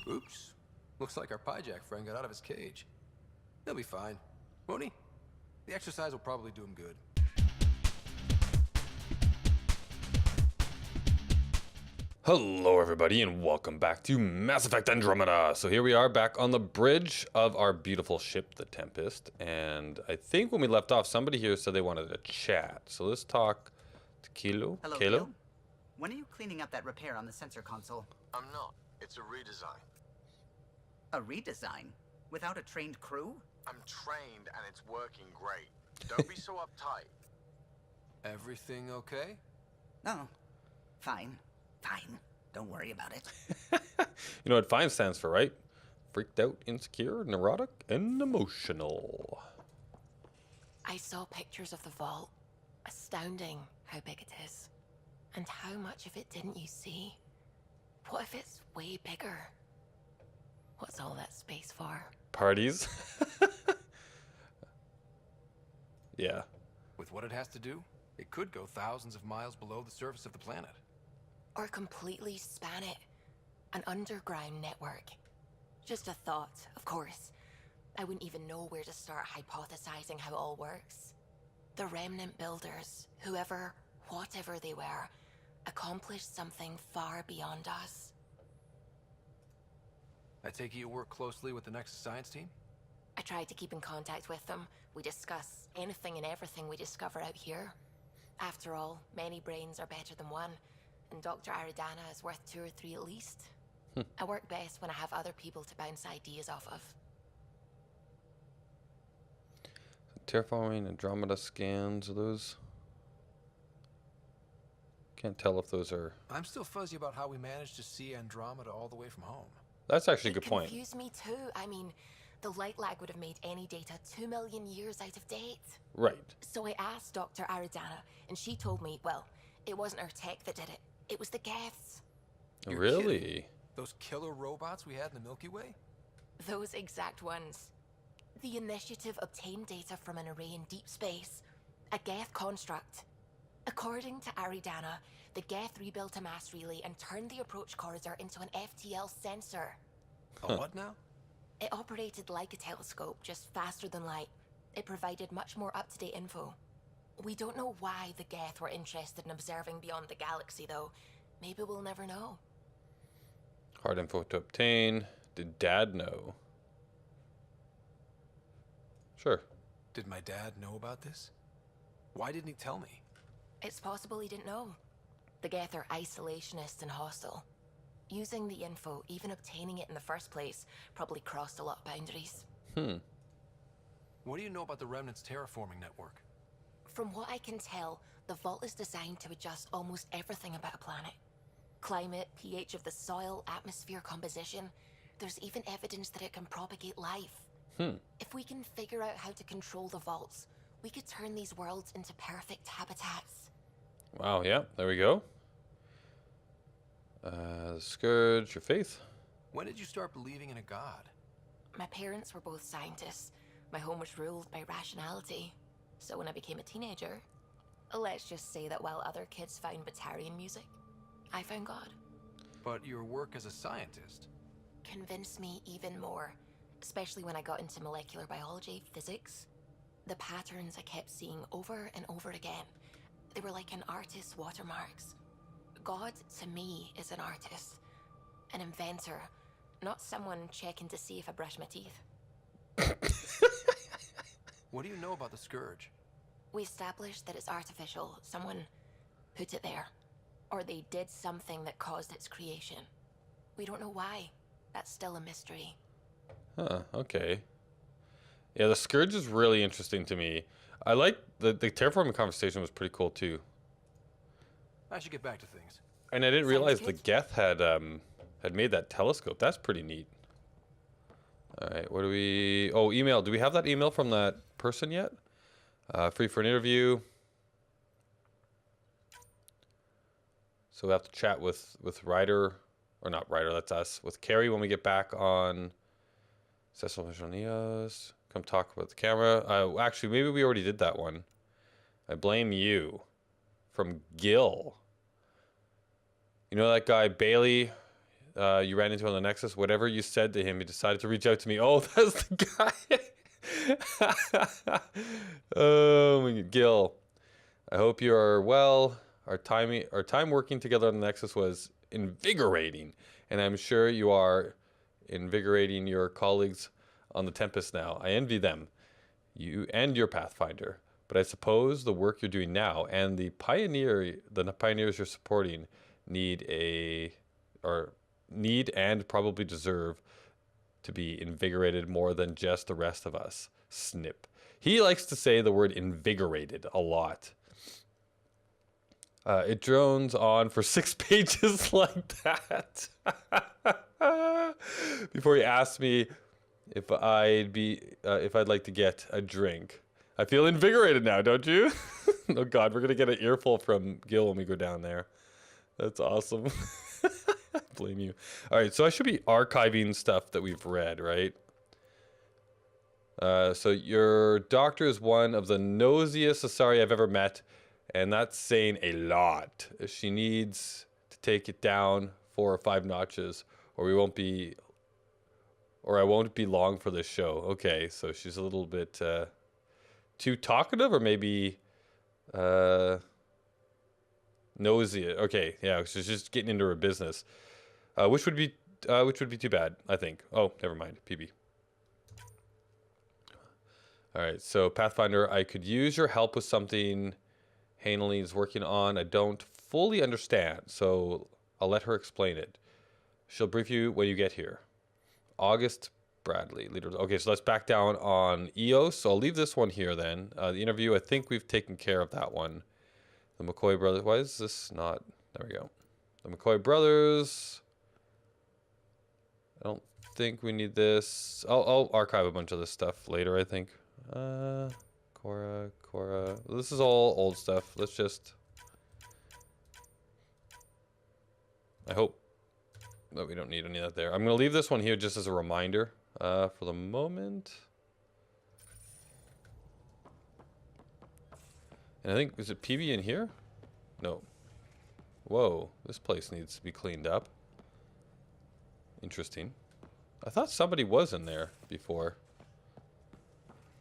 Oops. Looks like our Pyjak friend got out of his cage. He'll be fine, won't he? The exercise will probably do him good. Hello everybody and welcome back to Mass Effect Andromeda. So here we are back on the bridge of our beautiful ship, the Tempest. And I think when we left off, somebody here said they wanted to chat. So let's talk to Kilo. Hello, Kilo? Kilo. When are you cleaning up that repair on the sensor console? I'm not. It's a redesign. A redesign? Without a trained crew? I'm trained and it's working great. Don't be so uptight. Everything okay? Oh, fine. Fine. Don't worry about it. You know what FINE stands for, right? Freaked out, insecure, neurotic, and emotional. I saw pictures of the vault. Astounding how big it is. And how much of it didn't you see? What if it's way bigger? What's all that space for? Parties? Yeah. With what it has to do, it could go thousands of miles below the surface of the planet. Or completely span it. An underground network. Just a thought, of course. I wouldn't even know where to start hypothesizing how it all works. The remnant builders, whoever, whatever they were, accomplished something far beyond us. I take it you work closely with the Nexus science team? I tried to keep in contact with them. We discuss anything and everything we discover out here. After all, many brains are better than one. And Dr. Aridana is worth 2 or 3 at least. I work best when I have other people to bounce ideas off of. Terraforming, Andromeda scans, are those? Can't tell if those are... I'm still fuzzy about how we managed to see Andromeda all the way from home. That's actually a good point. It confused me too. I mean, the light lag would have made any data 2 million years out of date. Right. So I asked Dr. Aridana, and she told me, well, it wasn't our tech that did it. It was the Geths. You're Really? kidding? Those killer robots we had in the Milky Way? Those exact ones. The initiative obtained data from an array in deep space, a Geth construct. According to Aridana, the Geth rebuilt a mass relay and turned the approach corridor into an FTL sensor. A what now? It operated like a telescope, just faster than light. It provided much more up-to-date info. We don't know why the Geth were interested in observing beyond the galaxy, though. Maybe we'll never know. Hard info to obtain. Did Dad know? Sure. Did my dad know about this? Why didn't he tell me? It's possible he didn't know. The Geth are isolationist and hostile. Using the info, even obtaining it in the first place, probably crossed a lot of boundaries. What do you know about the Remnant's terraforming network? From what I can tell, the vault is designed to adjust almost everything about a planet. Climate, pH of the soil, atmosphere composition. There's even evidence that it can propagate life. If we can figure out how to control the vaults, we could turn these worlds into perfect habitats. Wow, yeah, there we go. The Scourge, your faith. When did you start believing in a god? My parents were both scientists. My home was ruled by rationality. So when I became a teenager, let's just say that while other kids found Batarian music, I found God. But your work as a scientist? Convinced me even more, especially when I got into molecular biology, physics. The patterns I kept seeing over and over again, they were like an artist's watermarks. God, to me, is an artist, an inventor, not someone checking to see if I brush my teeth. What do you know about the Scourge? We established that it's artificial. Someone put it there. Or they did something that caused its creation. We don't know why. That's still a mystery. Huh, okay. Yeah, the Scourge is really interesting to me. I like the terraforming conversation was pretty cool too. I should get back to things. And I didn't Sounds realize good. the Geth had made that telescope. That's pretty neat. All right, what do we... Oh, email. Do we have that email from that person yet? Free for an interview. So we have to chat with Ryder, or not Ryder, that's us, with Carrie when we get back on Cecil Majonias. Come talk about the camera. Actually, maybe we already did that one. I blame you. From Gil. You know that guy, Bailey? you ran into on the Nexus. Whatever you said to him, he decided to reach out to me. Oh, that's the guy. Oh, Gil. I hope you are well. Our time working together on the Nexus was invigorating, and I'm sure you are invigorating your colleagues on the Tempest now. I envy them, you and your Pathfinder. But I suppose the work you're doing now and the pioneers you're supporting need and probably deserve to be invigorated more than just the rest of us. Snip. He likes to say the word invigorated a lot. It drones on for 6 pages like that. Before he asked me if I'd like to get a drink. I feel invigorated now, don't you? Oh God, we're gonna get an earful from Gil when we go down there. That's awesome. Blame you. All right, so I should be archiving stuff that we've read, right? So your doctor is one of the nosiest Asari I've ever met, and that's saying a lot. She needs to take it down 4 or 5 notches, or I won't be long for this show. Okay, so she's a little bit too talkative, or maybe nosy. Okay, yeah, she's just getting into her business, which would be too bad, I think. Oh, never mind. PB. All right, so Pathfinder, I could use your help with something Hanel is working on. I don't fully understand, so I'll let her explain it. She'll brief you when you get here. August Bradley, leader. Okay, so let's back down on EOS. So I'll leave this one here then. The interview, I think we've taken care of that one. The McCoy brothers. Why is this not? There we go. The McCoy brothers. I don't think we need this. I'll archive a bunch of this stuff later, I think. Cora. This is all old stuff. Let's just. I hope that we don't need any of that there. I'm going to leave this one here just as a reminder for the moment. And I think, is it PB in here? No. Whoa, this place needs to be cleaned up. Interesting. I thought somebody was in there before.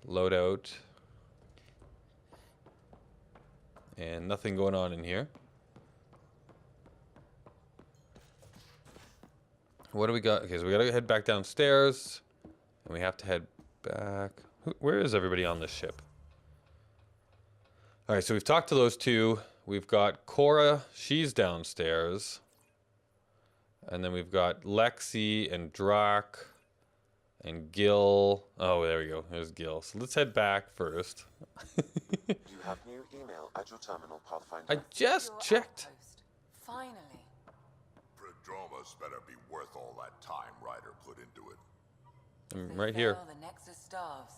Loadout. And nothing going on in here. What do we got? Okay, so we gotta head back downstairs. And we have to head back. Where is everybody on this ship? Alright, so we've talked to those two. We've got Cora, she's downstairs. And then we've got Lexi and Drac and Gil. Oh, there we go. There's Gil. So let's head back first. You have new email at your terminal, Pathfinder. I just checked. Outpost. Finally. Prodromus better be worth all that time Ryder put into it. I'm right here. The Nexus starves.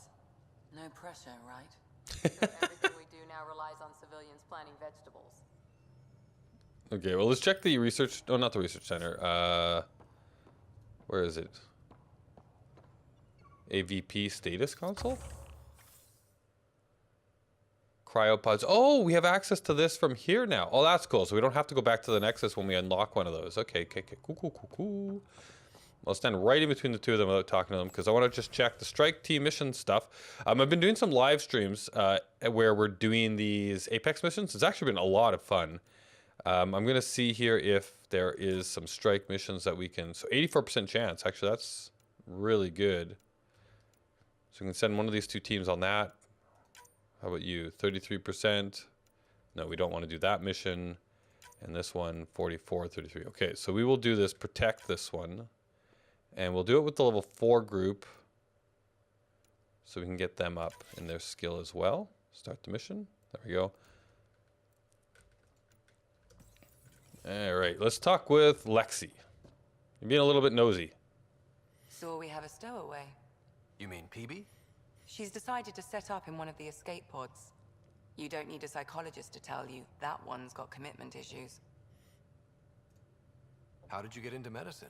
No pressure, right? Everything we do now relies on civilians planting vegetables. Okay, well, let's check the research. Oh, not the research center. Where is it? AVP status console? Cryopods. Oh, we have access to this from here now. Oh, that's cool. So we don't have to go back to the Nexus when we unlock one of those. Okay. Cool. I'll stand right in between the two of them without talking to them because I want to just check the strike team mission stuff. I've been doing some live streams where we're doing these Apex missions. It's actually been a lot of fun. I'm going to see here if there is some strike missions that we can... So 84% chance. Actually, that's really good. So we can send one of these two teams on that. How about you? 33%. No, we don't want to do that mission. And this one, 44, 33. Okay, so we will do this, protect this one. And we'll do it with the level 4 group. So we can get them up in their skill as well. Start the mission. There we go. All right, let's talk with Lexi. You're being a little bit nosy. So we have a stowaway. You mean PB? She's decided to set up in one of the escape pods. You don't need a psychologist to tell you that one's got commitment issues. How did you get into medicine?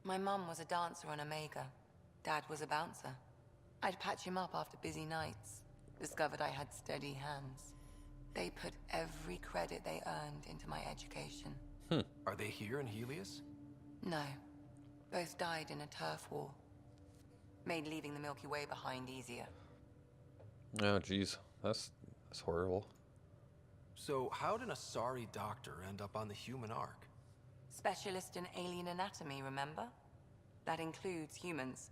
My mum was a dancer on Omega. Dad was a bouncer. I'd patch him up after busy nights. Discovered I had steady hands. They put every credit they earned into my education. Are they here in Helios? No. Both died in a turf war. Made leaving the Milky Way behind easier. Oh, jeez. That's horrible. So how did a sorry doctor end up on the human ark? Specialist in alien anatomy, remember? That includes humans.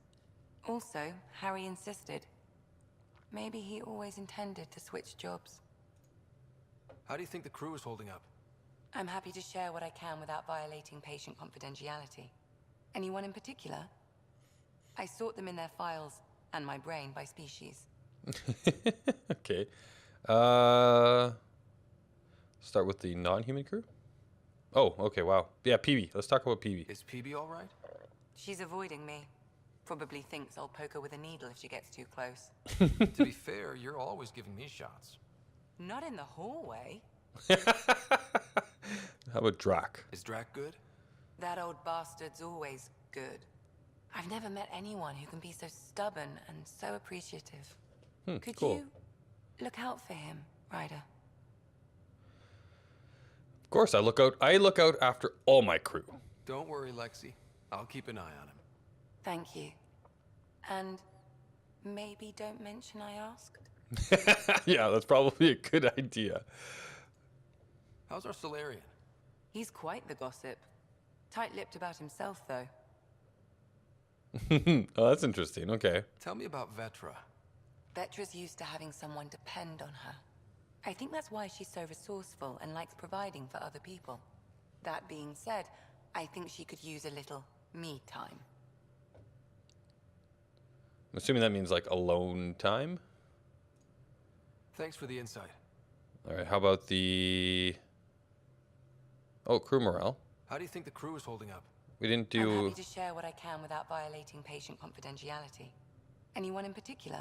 Also, Harry insisted. Maybe he always intended to switch jobs. How do you think the crew is holding up? I'm happy to share what I can without violating patient confidentiality. Anyone in particular? I sort them in their files and my brain by species. Okay. Start with the non-human crew. Oh, okay, wow. Yeah, PB. Let's talk about PB. Is PB all right? She's avoiding me. Probably thinks I'll poke her with a needle if she gets too close. To be fair, you're always giving me shots. Not in the hallway. How about Drac? Is Drac good? That old bastard's always good. I've never met anyone who can be so stubborn and so appreciative. Could cool. you look out for him, Ryder? Of course, I look out after all my crew. Don't worry, Lexi. I'll keep an eye on him. Thank you. And maybe don't mention I asked. Yeah, that's probably a good idea. How's our Solarian? He's quite the gossip. Tight-lipped about himself, though. Oh, that's interesting. Okay. Tell me about Vetra. Vetra's used to having someone depend on her. I think that's why she's so resourceful and likes providing for other people. That being said, I think she could use a little me time. I'm assuming that means like alone time. Thanks for the insight. All right. How about the crew morale? How do you think the crew is holding up? We didn't I'm do. happy to share what I can without violating patient confidentiality. Anyone in particular?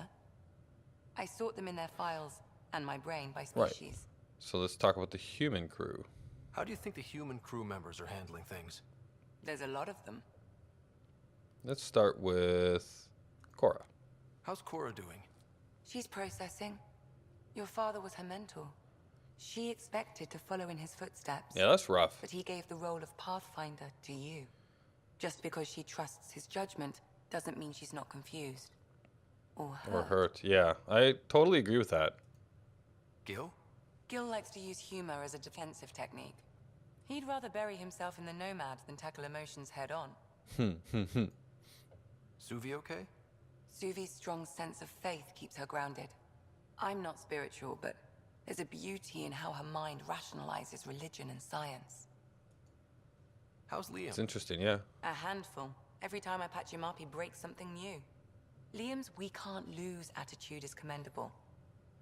I sort them in their files and my brain by species. Right. So let's talk about the human crew. How do you think the human crew members are handling things? There's a lot of them. Let's start with Cora. How's Cora doing? She's processing. Your father was her mentor. She expected to follow in his footsteps. Yeah, that's rough. But he gave the role of Pathfinder to you. Just because she trusts his judgment doesn't mean she's not confused. Or hurt. Or hurt. Yeah, I totally agree with that. Gil? Gil likes to use humor as a defensive technique. He'd rather bury himself in the Nomad than tackle emotions head-on. Suvi okay? Suvi's strong sense of faith keeps her grounded. I'm not spiritual, but there's a beauty in how her mind rationalizes religion and science. How's Liam? It's interesting, yeah. A handful. Every time I patch him up, he breaks something new. Liam's we can't lose attitude is commendable.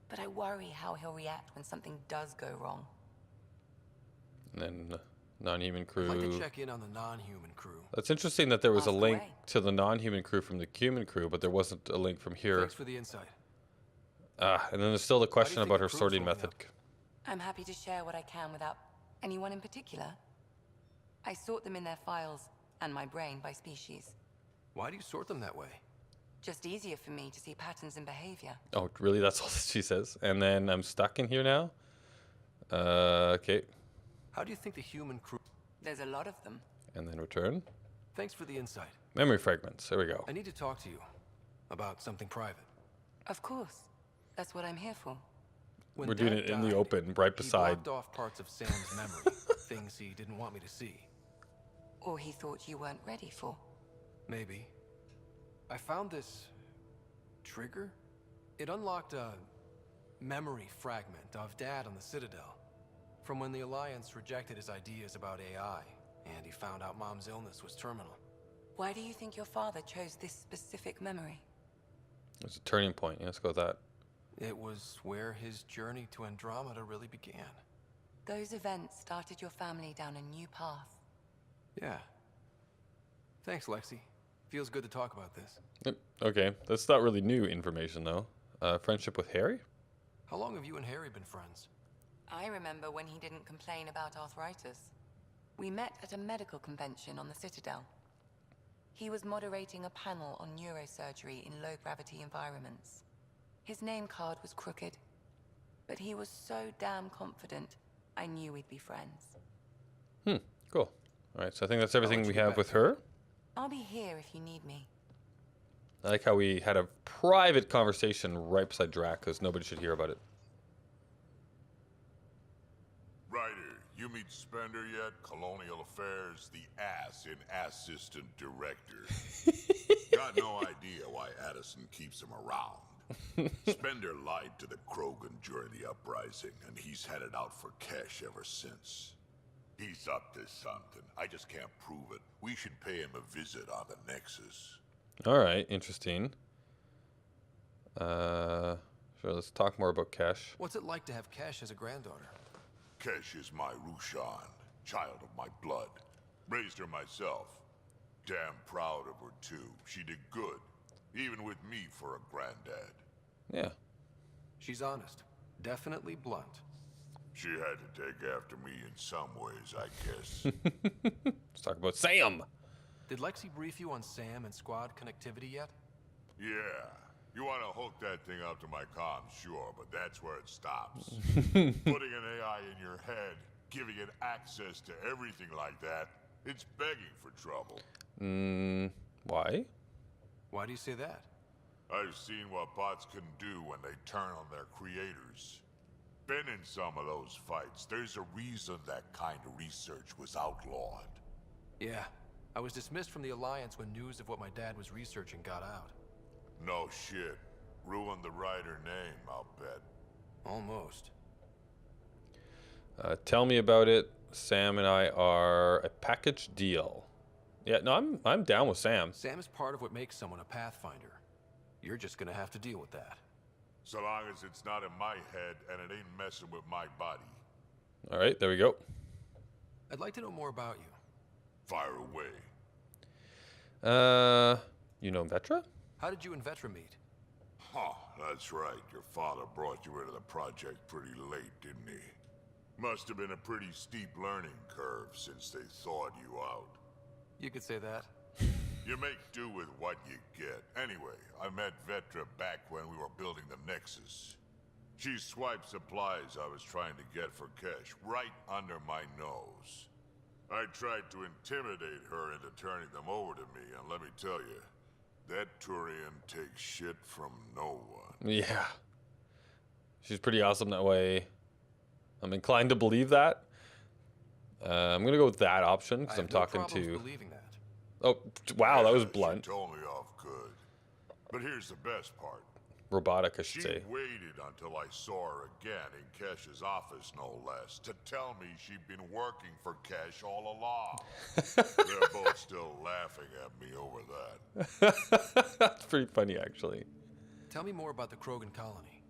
But I worry how he'll react when something does go wrong. And then non-human I'd like to crew. check in on the non-human crew. That's interesting that there was a Ask link away. to the non-human crew from the human crew, but there wasn't a link from here. Thanks for the insight. And then there's still the question think about the her crew's sorting holding method. up? I'm happy to share what I can without anyone in particular. I sort them in their files and my brain by species. Why do you sort them that way? Just easier for me to see patterns in behavior. Oh, really? That's all that she says. And then I'm stuck in here now. Okay. How do you think the human crew... There's a lot of them. And then return. Thanks for the insight. Memory fragments. There we go. I need to talk to you about something private. Of course. That's what I'm here for. When We're doing Dad it in the died, open, right he beside. blocked off parts of Sam's memory, things he didn't want me to see. Or he thought you weren't ready for. Maybe. I found this trigger. It unlocked a memory fragment of Dad on the Citadel, from when the Alliance rejected his ideas about AI, and he found out Mom's illness was terminal. Why do you think your father chose this specific memory? It's a turning point. Yeah, let's go with that. It was where his journey to Andromeda really began. Those events started your family down a new path. Yeah. Thanks, Lexi. Feels good to talk about this. Yep. Okay, that's not really new information though. Friendship with Harry? How long have you and Harry been friends? I remember when he didn't complain about arthritis. We met at a medical convention on the Citadel. He was moderating a panel on neurosurgery in low-gravity environments. His name card was crooked, but he was so damn confident, I knew we'd be friends. Cool. All right, so I think that's everything let we you get have back with to her. I'll be here if you need me. I like how we had a private conversation right beside Drac, because nobody should hear about it. Ryder, you meet Spender yet? Colonial Affairs, the ass in assistant director. Got no idea why Addison keeps him around. Spender lied to the Krogan during the uprising, and he's headed out for cash ever since. He's up to something. I just can't prove it. We should pay him a visit on the Nexus. All right, interesting. Sure, let's talk more about Kesh. What's it like to have Kesh as a granddaughter? Kesh is my Rushan, child of my blood. Raised her myself. Damn proud of her too. She did good, even with me for a granddad. Yeah. She's honest. Definitely blunt. She had to take after me in some ways, I guess. Let's talk about Sam. Did Lexi brief you on Sam and squad connectivity yet? Yeah. You want to hook that thing up to my comms, sure, but that's where it stops. Putting an AI in your head, giving it access to everything like that, it's begging for trouble. Why? Why do you say that? I've seen what bots can do when they turn on their creators. Been in some of those fights. There's a reason that kind of research was outlawed. Yeah. I was dismissed from the Alliance when news of what my dad was researching got out. No shit. Ruined the Ryder name, I'll bet. Almost. Tell me about it. Sam and I are a package deal. Yeah, no, I'm down with Sam. Sam is part of what makes someone a Pathfinder. You're just gonna have to deal with that. So long as it's not in my head and it ain't messing with my body. All right, there we go. I'd like to know more about you. Fire away. You know Vetra? How did you and Vetra meet? Huh, that's right. Your father brought you into the project pretty late, didn't he? Must have been a pretty steep learning curve since they thawed you out. You could say that. You make do with what you get. Anyway, I met Vetra back when we were building the Nexus. She swiped supplies I was trying to get for Kesh right under my nose. I tried to intimidate her into turning them over to me, and let me tell you, that Turian takes shit from no one. Yeah. She's pretty awesome that way. I'm inclined to believe that. I'm going to go with that option because I'm talking to... believing that. Oh, wow, that was She blunt. told me off good. But here's the best part. Robotic, I should She say. waited until I saw her again in Kesh's office, no less, to tell me she'd been working for Kesh all along. They're both still laughing at me over that. That's pretty funny, actually. Tell me more about the Krogan colony.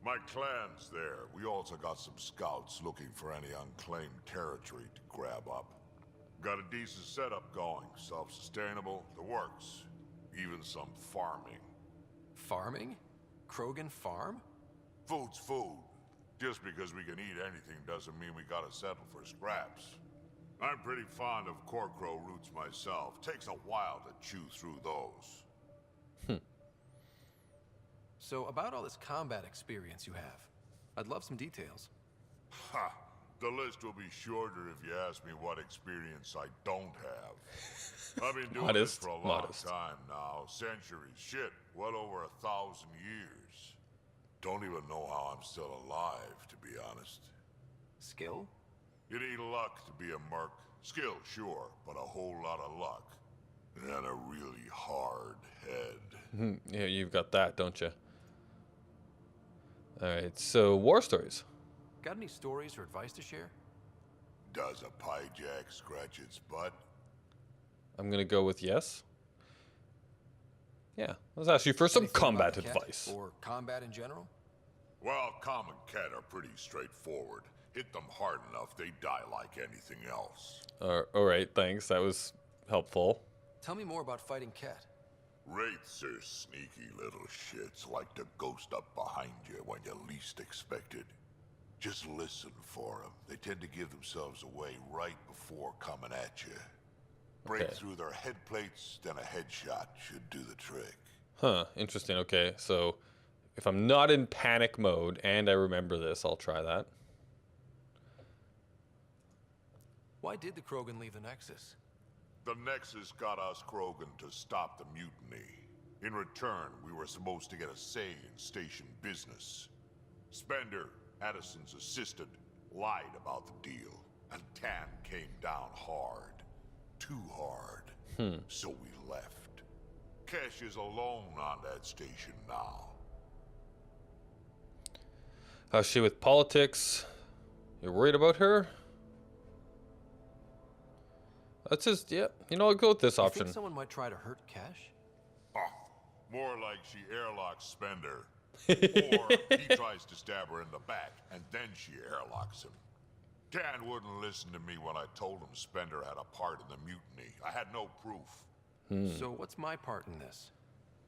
My clan's there. We also got some scouts looking for any unclaimed territory to grab up. Got a decent setup going, self-sustainable, the works. Even some farming. Farming? Krogan farm? Food's food. Just because we can eat anything doesn't mean we gotta settle for scraps. I'm pretty fond of Corcrow roots myself. Takes a while to chew through those. So, about all this combat experience you have, I'd love some details. Ha! The list will be shorter if you ask me what experience I don't have. I've been doing this for a long time now. Centuries. Shit, well over 1,000 years. Don't even know how I'm still alive, to be honest. Skill? You need luck to be a merc. Skill, sure, but a whole lot of luck. And a really hard head. Yeah, you've got that, don't you? All right, so war stories. Got any stories or advice to share? Does a Pyjak scratch its butt? I'm going to go with yes. Yeah, let's ask you for some Anything combat about the Ket, advice. or combat in general? Well, common Ket are pretty straightforward. Hit them hard enough, they die like anything else. All right, thanks. That was helpful. Tell me more about fighting Ket. Wraiths are sneaky little shits, like to ghost up behind you when you least expect it. Just listen for them. They tend to give themselves away right before coming at you. Break through their head plates, then a headshot should do the trick. Huh, interesting. Okay, so if I'm not in panic mode and I remember this, I'll try that. Why did the Krogan leave the Nexus? The Nexus got us Krogan to stop the mutiny. In return, we were supposed to get a say in station business. Spender, Addison's assistant, lied about the deal, and Tan came down hard. Too hard. So we left. Kesh is alone on that station now. How's she with politics? You're worried about her? That's just, yeah. You know, I'll go with this You option. think someone might try to hurt Cash? Oh, more like she airlocks Spender. Or he tries to stab her in the back, and then she airlocks him. Dan wouldn't listen to me when I told him Spender had a part in the mutiny. I had no proof. So what's my part in this?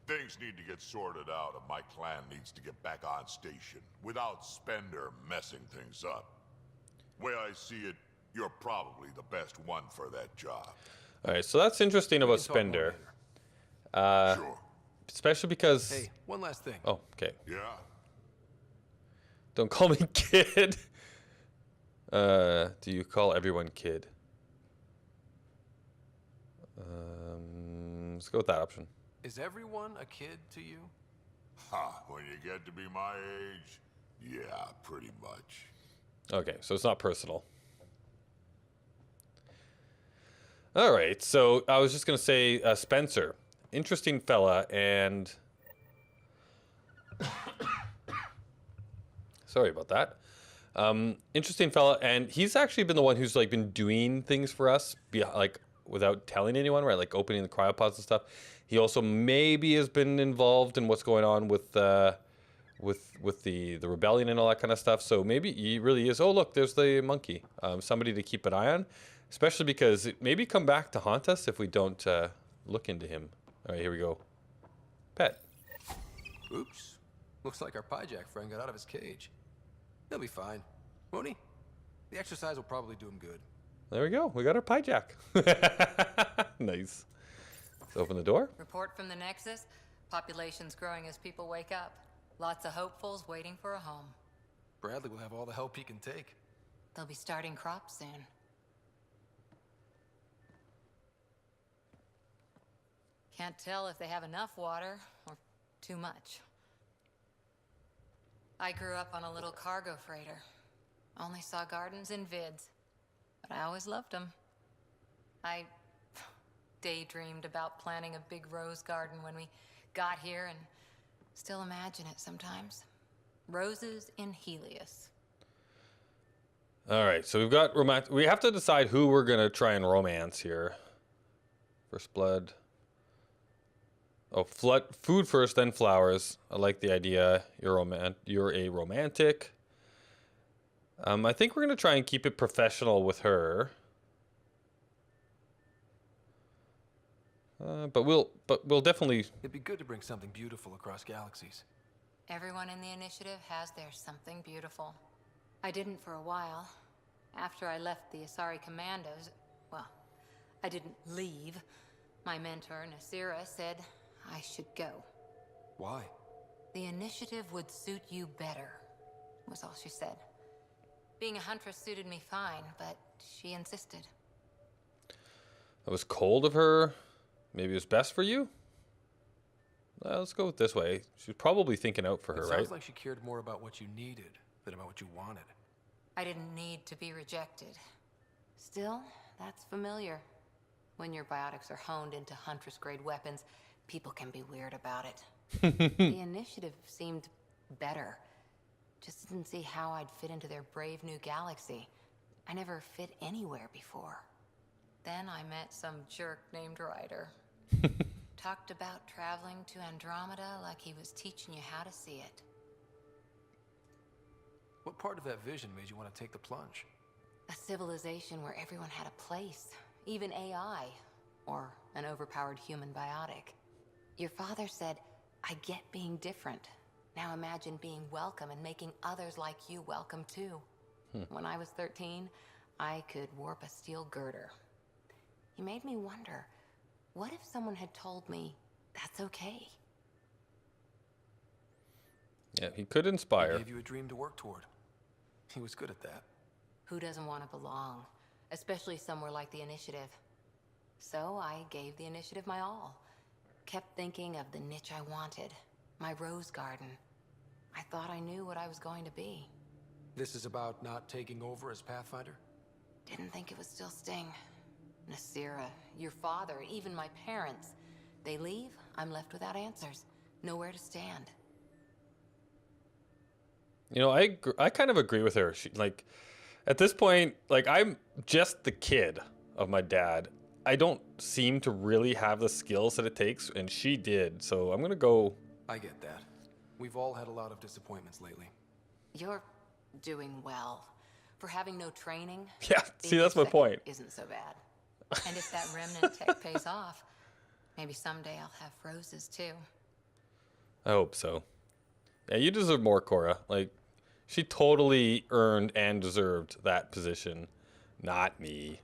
Things need to get sorted out, and my clan needs to get back on station without Spender messing things up. Way I see it, you're probably the best one for that job. All right, so that's interesting about We can talk more Spender. later. Sure. Especially because... Hey, one last thing. Oh, okay. Yeah? Don't call me kid. Do you call everyone kid? Let's go with that option. Is everyone a kid to you? Ha, when you get to be my age, yeah, pretty much. Okay, so it's not personal. All right, so I was just going to say Spencer. Interesting fella, and... Sorry about that. Interesting fella, and he's actually been the one who's like been doing things for us, like without telling anyone, right? Like opening the cryopods and stuff. He also maybe has been involved in what's going on with the rebellion and all that kind of stuff. So maybe he really is. Oh, look, there's the monkey. Somebody to keep an eye on, especially because it maybe come back to haunt us if we don't look into him. All right, here we go. Pet. Oops. Looks like our Pyjak friend got out of his cage. He'll be fine, won't he? The exercise will probably do him good. There we go. We got our Pyjak. Nice. Let's open the door. Report from the Nexus. Population's growing as people wake up. Lots of hopefuls waiting for a home. Bradley will have all the help he can take. They'll be starting crops soon. Can't tell if they have enough water or too much. I grew up on a little cargo freighter. Only saw gardens in vids, but I always loved them. I daydreamed about planting a big rose garden when we got here and still imagine it sometimes. Roses in Helios. All right, so we've got romance. We have to decide who we're gonna try and romance here. First blood. Oh, food first, then flowers. I like the idea. You're a romantic. I think we're gonna try and keep it professional with her. But we'll definitely. It'd be good to bring something beautiful across galaxies. Everyone in the initiative has their something beautiful. I didn't for a while. After I left the Asari Commandos, well, I didn't leave. My mentor, Nasira, said I should go. Why? The initiative would suit you better, was all she said. Being a huntress suited me fine, but she insisted. It was cold of her. Maybe it was best for you? Let's go with this way. She's probably thinking out for her, right? Sounds like she cared more about what you needed than about what you wanted. I didn't need to be rejected. Still, that's familiar. When your biotics are honed into Huntress-grade weapons, people can be weird about it. The initiative seemed better. Just didn't see how I'd fit into their brave new galaxy. I never fit anywhere before. Then I met some jerk named Ryder. Talked about traveling to Andromeda like he was teaching you how to see it. What part of that vision made you want to take the plunge? A civilization where everyone had a place, even AI, or an overpowered human biotic. Your father said, I get being different. Now imagine being welcome and making others like you welcome too. When I was 13, I could warp a steel girder. He made me wonder, what if someone had told me that's okay? Yeah, he could inspire. He gave you a dream to work toward. He was good at that. Who doesn't want to belong? especially somewhere like the Initiative. So I gave the Initiative my all. Kept thinking of the niche I wanted, my rose garden. I thought I knew what I was going to be. This is about not taking over as Pathfinder? Didn't think it would still sting. Nasira, your father, even my parents. They leave, I'm left without answers. Nowhere to stand. You know, I kind of agree with her. She, like, at this point, like, I'm just the kid of my dad. I don't seem to really have the skills that it takes, and she did. So I'm gonna go. I get that. We've all had a lot of disappointments lately. You're doing well. For having no training, Yeah, see, that's my point. Isn't so bad. And if that remnant tech pays off, maybe someday I'll have roses too. I hope so. Yeah, you deserve more, Cora. Like, she totally earned and deserved that position, not me.